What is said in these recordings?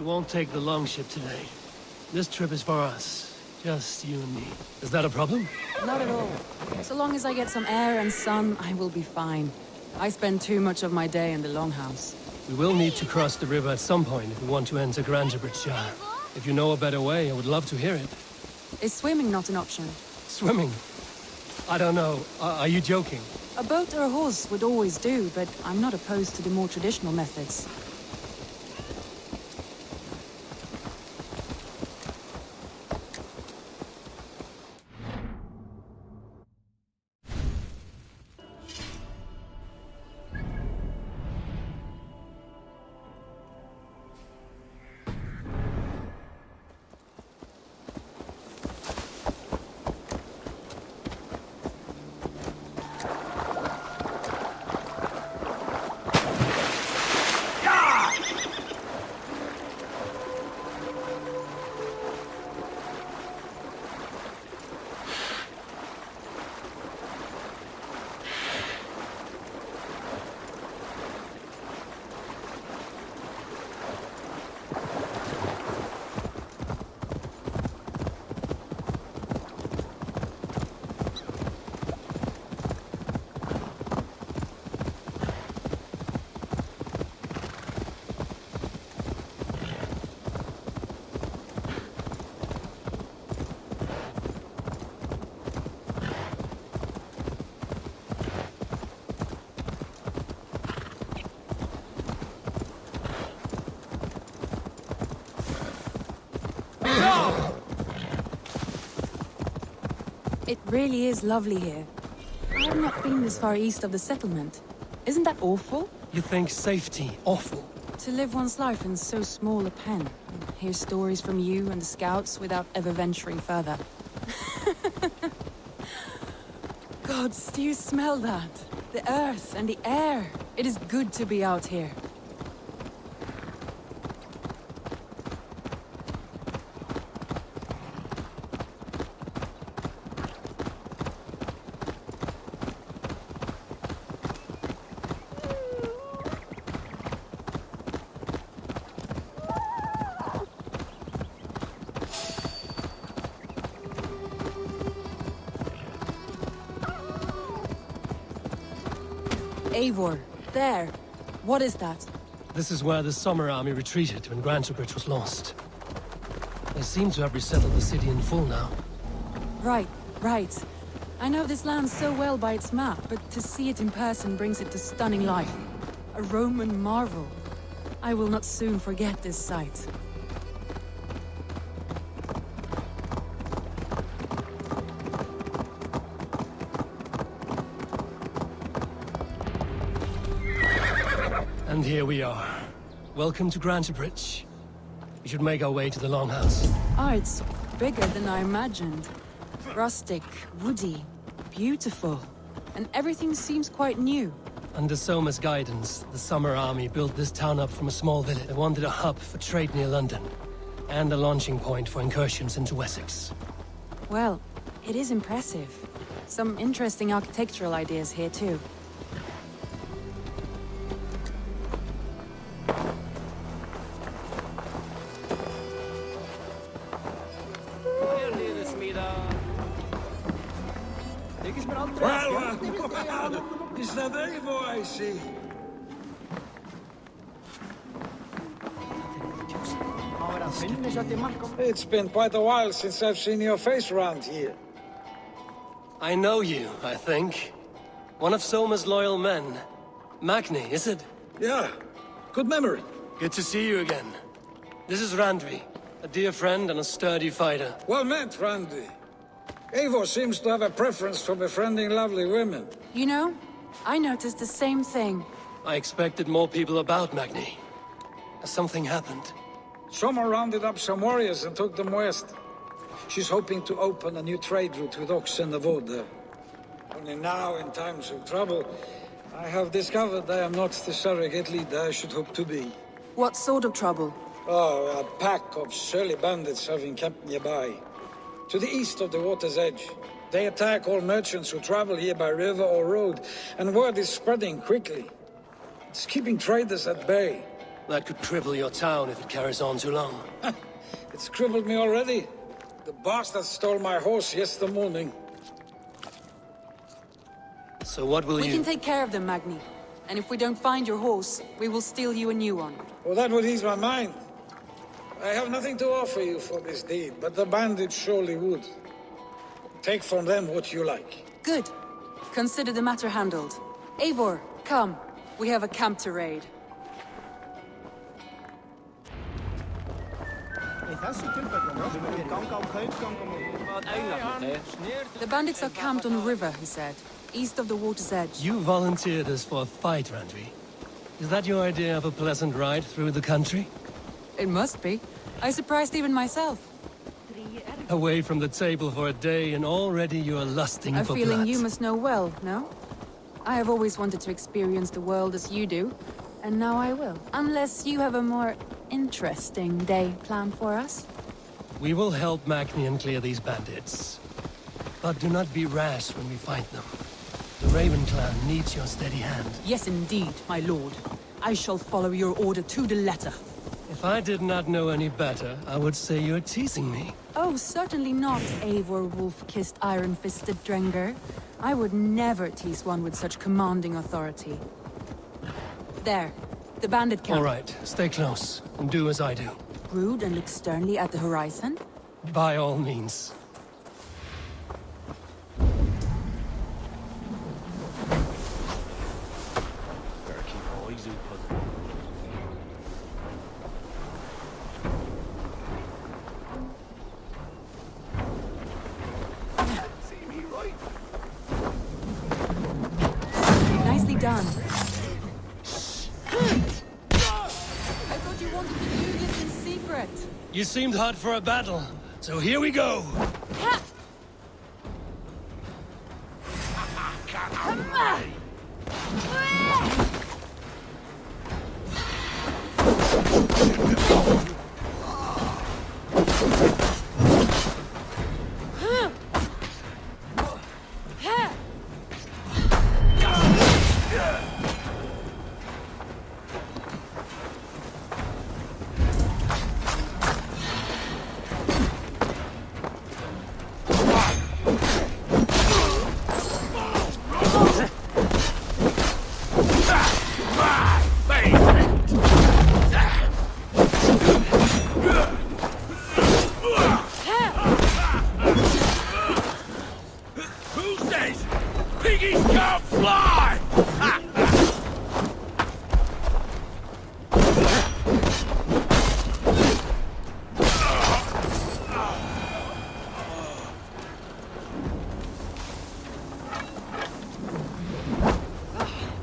won't take the longship today. This trip is for us. Just you and me. Is that a problem? Not at all. So long as I get some air and sun, I will be fine. I spend too much of my day in the longhouse. We will need to cross the river at some point if we want to enter Grantebridge. If you know a better way, I would love to hear it. Is swimming not an option? Swimming? I don't know. Are you joking? A boat or a horse would always do, but I'm not opposed to the more traditional methods. It really is lovely here. I have not been this far east of the settlement. Isn't that awful? You think safety awful? To live one's life in so small a pen. And hear stories from you and the scouts without ever venturing further. Gods, do you smell that? The earth and the air. It is good to be out here. Eivor, there. What is that? This is where the Summer Army retreated when Grantebridge was lost. They seem to have resettled the city in full now. Right. I know this land so well by its map, but to see it in person brings it to stunning life. A Roman marvel. I will not soon forget this sight. And here we are. Welcome to Grantebridge. We should make our way to the Longhouse. Ah, it's bigger than I imagined. Rustic, woody, beautiful. And everything seems quite new. Under Soma's guidance, the Summer Army built this town up from a small village. They wanted a hub for trade near London, and a launching point for incursions into Wessex. Well, it is impressive. Some interesting architectural ideas here too. Well, is that Eivor I see? It's been quite a while since I've seen your face around here. I know you, I think. One of Soma's loyal men. Magni, is it? Yeah, good memory. Good to see you again. This is Randvi, a dear friend and a sturdy fighter. Well met, Randy. Eivor seems to have a preference for befriending lovely women. You know, I noticed the same thing. I expected more people about Magni. Has something happened? Soma rounded up some warriors and took them west. She's hoping to open a new trade route with oxen and wood there. Only now, in times of trouble, I have discovered I am not the surrogate leader I should hope to be. What sort of trouble? Oh, a pack of surly bandits have encamped nearby. To the east of the water's edge. They attack all merchants who travel here by river or road, and word is spreading quickly. It's keeping traders at bay. That could cripple your town if it carries on too long. It's crippled me already. The bastard stole my horse yesterday morning. So what will We you... can take care of them, Magni. And if we don't find your horse, we will steal you a new one. Well, that would ease my mind. I have nothing to offer you for this deed, but the bandits surely would. Take from them what you like. Good. Consider the matter handled. Eivor, come. We have a camp to raid. The bandits are camped on a river, he said, east of the water's edge. You volunteered us for a fight, Randvi. Is that your idea of a pleasant ride through the country? It must be. I surprised even myself. Away from the table for a day, and already you are lusting A for feeling blood. you must know well, no? I have always wanted to experience the world as you do, and now I will. Unless you have a more interesting day planned for us. We will help Magnian clear these bandits. But do not be rash when we fight them. The Raven clan needs your steady hand. Yes, indeed, my lord. I shall follow your order to the letter. If I did not know any better, I would say you're teasing me. Oh, certainly not, Eivor wolf-kissed iron-fisted Drenger. I would never tease one with such commanding authority. There, the bandit camp. All right, stay close, and do as I do. Brood and look sternly at the horizon. By all means. Nicely done. I thought you wanted to do this in secret. You seemed hot for a battle, so here we go! Ha!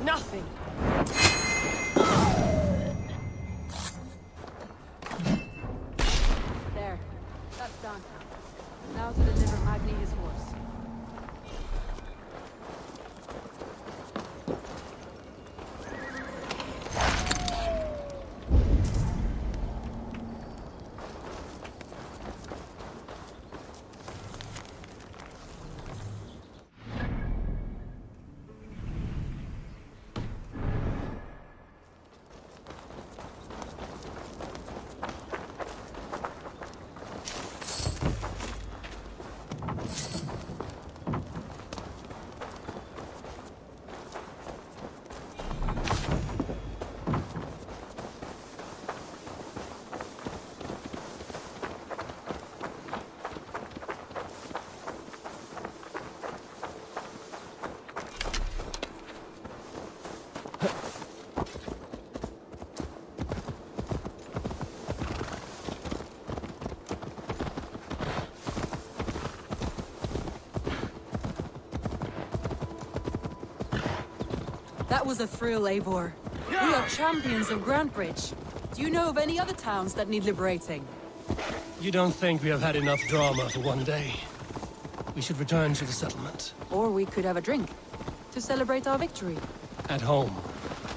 Nothing. There. That's done. Now to deliver Magni his horse. That was a thrill, Eivor. We are champions of Grantbridge. Do you know of any other towns that need liberating? You don't think we have had enough drama for one day? We should return to the settlement. Or we could have a drink, to celebrate our victory. At home.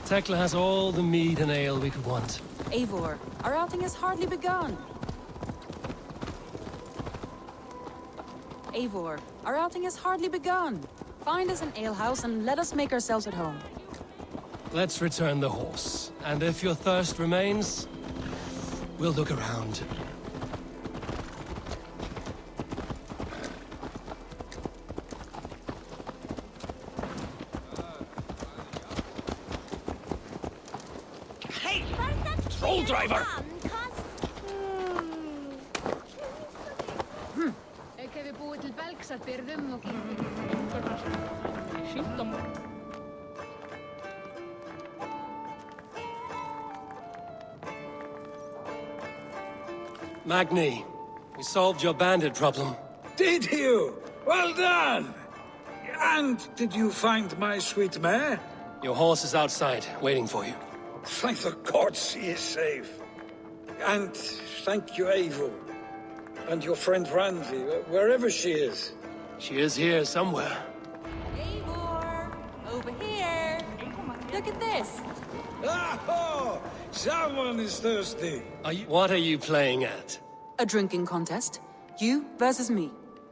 Tekla has all the mead and ale we could want. Eivor, our outing has hardly begun. Eivor, our outing has hardly begun. Find us an alehouse and let us make ourselves at home. Let's return the horse. And if your thirst remains, we'll look around. Hey! Troll driver! Ekki við búið til belgs að byrðum og sjúkdómar. Magni, we solved your bandit problem. Did you? Well done! And did you find my sweet mare? Your horse is outside, waiting for you. Thank the gods she is safe. And thank you, Eivor. And your friend Randvi, wherever she is. She is here somewhere. Eivor! Over here! Look at this! Oh! Someone is thirsty. What are you playing at? A drinking contest. You versus me.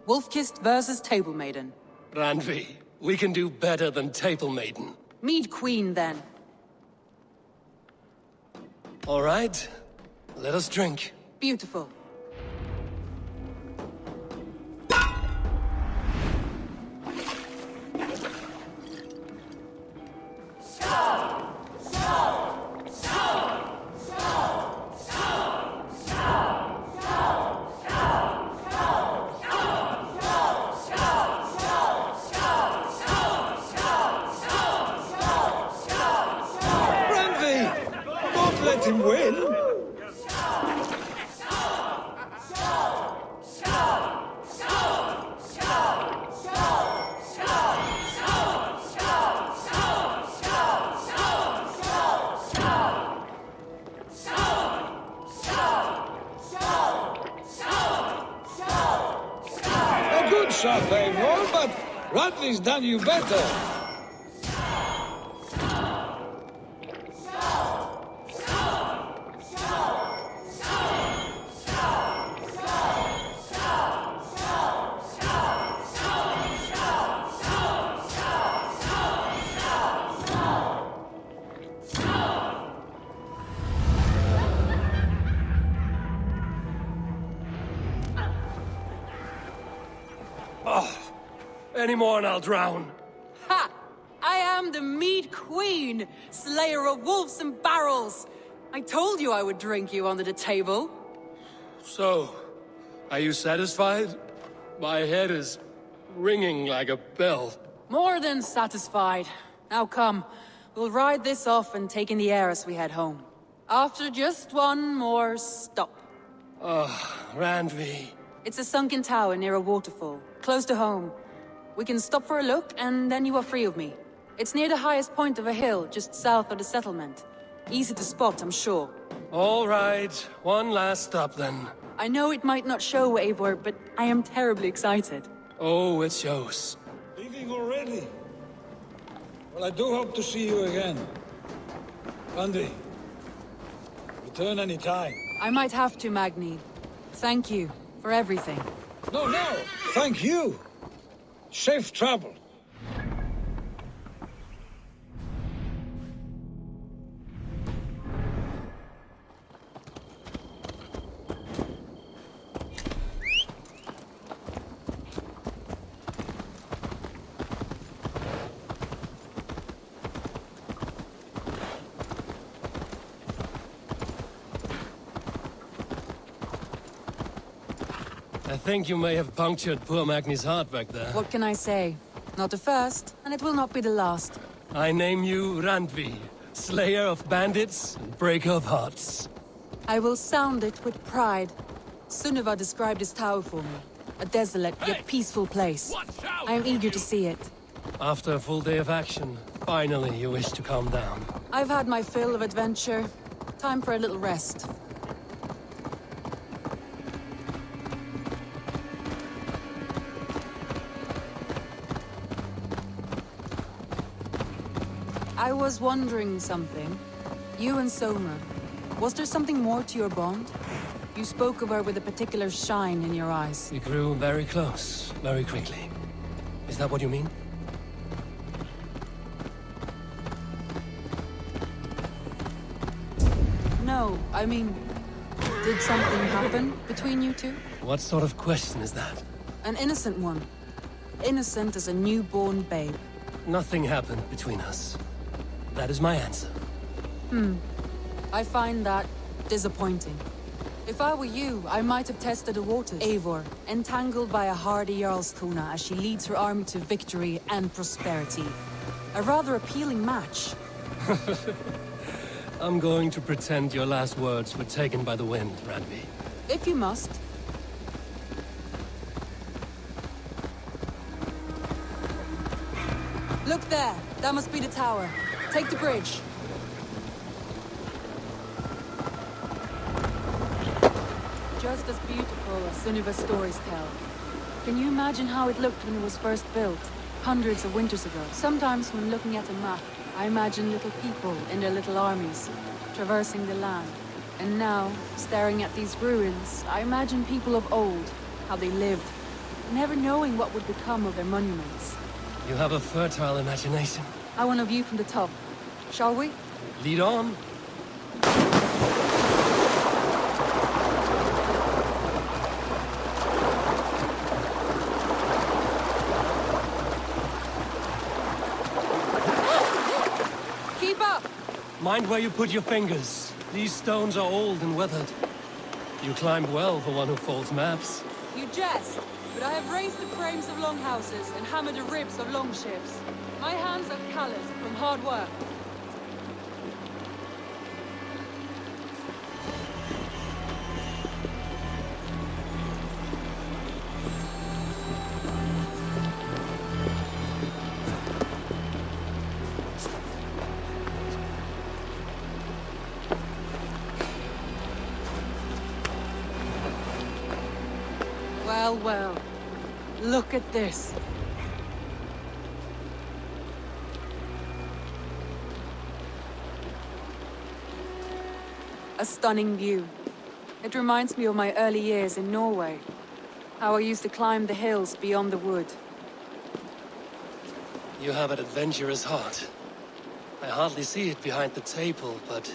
Wolf-kissed versus Table Maiden. Randvi, we can do better than Table Maiden. Mead Queen, then. All right, let us drink. Beautiful. Let him win. A good shot, Eivor, but Radley's done you better. Any more and I'll drown. Ha! I am the Mead Queen, slayer of wolves and barrels. I told you I would drink you under the table. So, are you satisfied? My head is ringing like a bell. More than satisfied. Now come, we'll ride this off and take in the air as we head home. After just one more stop. Randvi. It's a sunken tower near a waterfall, close to home. We can stop for a look, and then you are free of me. It's near the highest point of a hill, just south of the settlement. Easy to spot, I'm sure. All right, one last stop then. I know it might not show, Eivor, but I am terribly excited. Oh, it shows. Leaving already? Well, I do hope to see you again. Andy, return any time. I might have to, Magni. Thank you for everything. No, thank you. Safe travel. I think you may have punctured poor Magni's heart back there. What can I say? Not the first, and it will not be the last. I name you Randvi, slayer of bandits and breaker of hearts. I will sound it with pride. Sunniva described this tower for me. A desolate yet peaceful place. I am eager to see it. After a full day of action, finally you wish to calm down. I've had my fill of adventure. Time for a little rest. I was wondering something. You and Soma, was there something more to your bond? You spoke of her with a particular shine in your eyes. We grew very close, very quickly. Is that what you mean? no. I mean, did something happen between you two? What sort of question is that? An innocent one. Innocent as a newborn babe. Nothing happened between us. That is my answer. I find that disappointing. If I were you, I might have tested the waters. Eivor, entangled by a hardy Jarlskona as she leads her army to victory and prosperity. A rather appealing match. I'm going to pretend your last words were taken by the wind, Randvi. If you must. Look there! That must be the tower. Take the bridge. Just as beautiful as Sunniva's stories tell. Can you imagine how it looked when it was first built? Hundreds of winters ago. Sometimes when looking at a map, I imagine little people in their little armies, traversing the land. And now, staring at these ruins, I imagine people of old, how they lived, never knowing what would become of their monuments. You have a fertile imagination. I want a view from the top. Shall we? Lead on. Keep up! Mind where you put your fingers. These stones are old and weathered. You climbed well for one who folds maps. You jest, but I have raised the frames of longhouses and hammered the ribs of longships. My hands are calloused from hard work. Well, well. Look at this. A stunning view. It reminds me of my early years in Norway. How I used to climb the hills beyond the wood. You have an adventurous heart. I hardly see it behind the table, but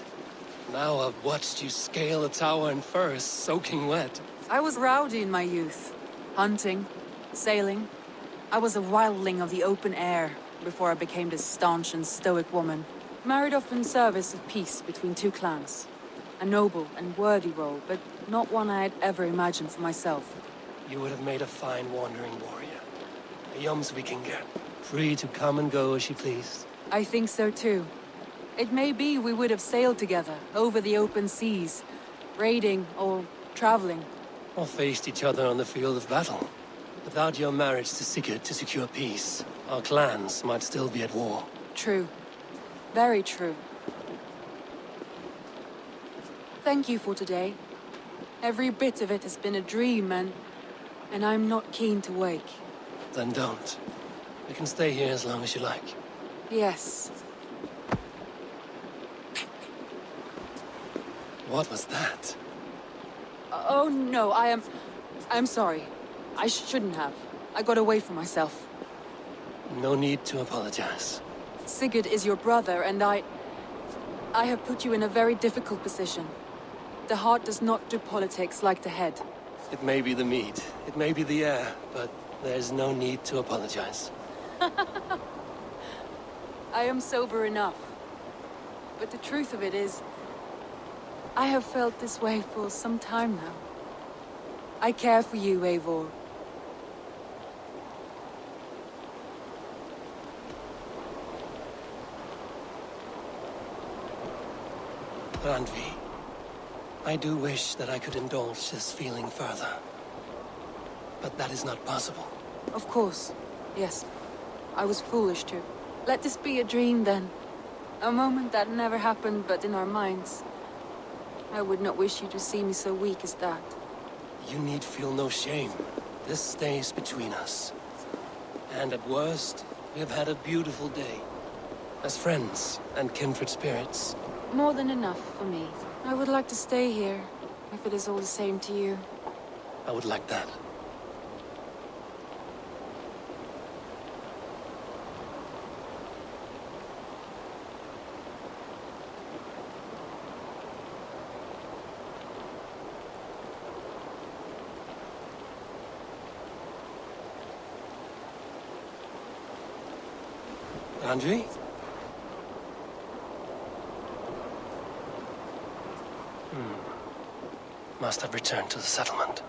now I've watched you scale a tower in furs, soaking wet. I was rowdy in my youth. Hunting, sailing. I was a wildling of the open air before I became this staunch and stoic woman. Married off in service of peace between two clans. A noble and worthy role, but not one I had ever imagined for myself. You would have made a fine wandering warrior. A Jomsvikinger, free to come and go as she pleased. I think so too. It may be we would have sailed together over the open seas, raiding or traveling. Or faced each other on the field of battle. Without your marriage to Sigurd to secure peace, our clans might still be at war. True. Very true. Thank you for today. Every bit of it has been a dream, and I'm not keen to wake. Then don't. You can stay here as long as you like. Yes. What was that? Oh no, I'm sorry. I shouldn't have. I got away from myself. No need to apologize. Sigurd is your brother, and I have put you in a very difficult position. The heart does not do politics like the head. It may be the meat, it may be the air, but there's no need to apologize. I am sober enough. But the truth of it is, I have felt this way for some time now. I care for you, Eivor. Randvi, I do wish that I could indulge this feeling further. But that is not possible. Of course. Yes. I was foolish to. Let this be a dream, then. A moment that never happened but in our minds. I would not wish you to see me so weak as that. You need feel no shame. This stays between us. And at worst, we have had a beautiful day. As friends and kindred spirits. More than enough for me. I would like to stay here, if it is all the same to you. I would like that. Andri? Must have returned to the settlement.